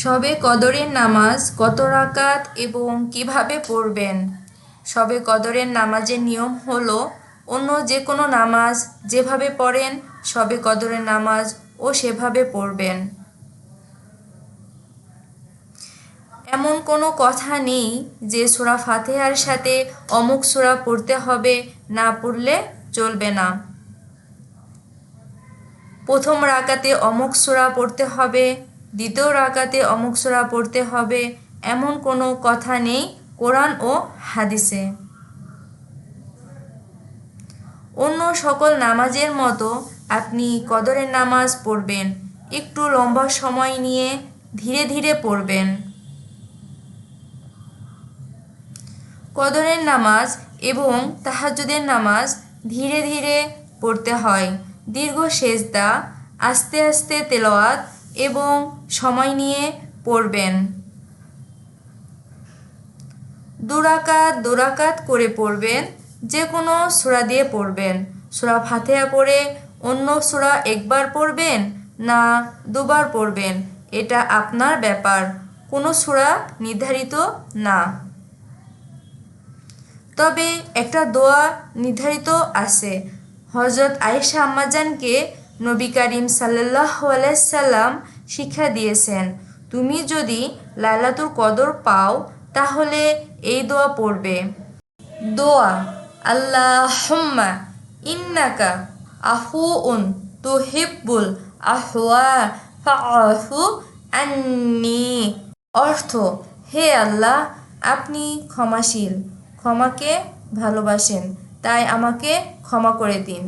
শবে কদরের নামাজ কত রাকাত এবং কিভাবে পড়বেন? শবে কদরের নামাজের নিয়ম হলো অন্য যে কোনো নামাজ যেভাবে পড়েন শবে কদরের নামাজ ও সেভাবে পড়বেন। এমন কোনো কথা নেই যে সূরা ফাতিহার সাথে অমুক সূরা পড়তে হবে, না পড়লে চলবে না। প্রথম রাকাতে অমুক সূরা পড়তে হবে, দ্বিতীয় রাকাতে অমুক সূরা পড়তে হবে, এমন কোনো কথা নেই কোরআন ও হাদিসে। অন্য সকল নামাজের মতো আপনি কদরের নামাজ পড়বেন, একটু লম্বা সময় নিয়ে ধীরে ধীরে পড়বেন। কদরের নামাজ এবং তাহাজ্জুদের নামাজ ধীরে ধীরে পড়তে হয়। দীর্ঘ সেজদা, আস্তে আস্তে তেলাওয়াত এবং সময় নিয়ে পড়বেন। দুরাকাত করে পড়বেন, যে কোনো সূরা দিয়ে পড়বেন। সূরা ফাতিহা পড়ে অন্য সূরা একবার পড়বেন না দুবার পড়বেন, এটা আপনার ব্যাপার, কোনো সূরা নির্ধারিত না। তবে একটা দোয়া নির্ধারিত আছে। হযরত আয়েশা আম্মাজানকে নবী করিম সাল্লাল্লাহু আলাইহি সাল্লাম শিক্ষা দিয়েছেন, তুমি যদি লাইলাতুল কদর পাও তাহলে এই দোয়া পড়বে। দোয়া: আল্লাহুম্মা ইন্নাকা আফুউন তুহিব্বুল আফওয়া ফাআফু আন্নি। অর্থ: হে আল্লাহ, আপনি ক্ষমাশীল, ক্ষমাকে ভালোবাসেন, তাই আমাকে ক্ষমা করে দিন।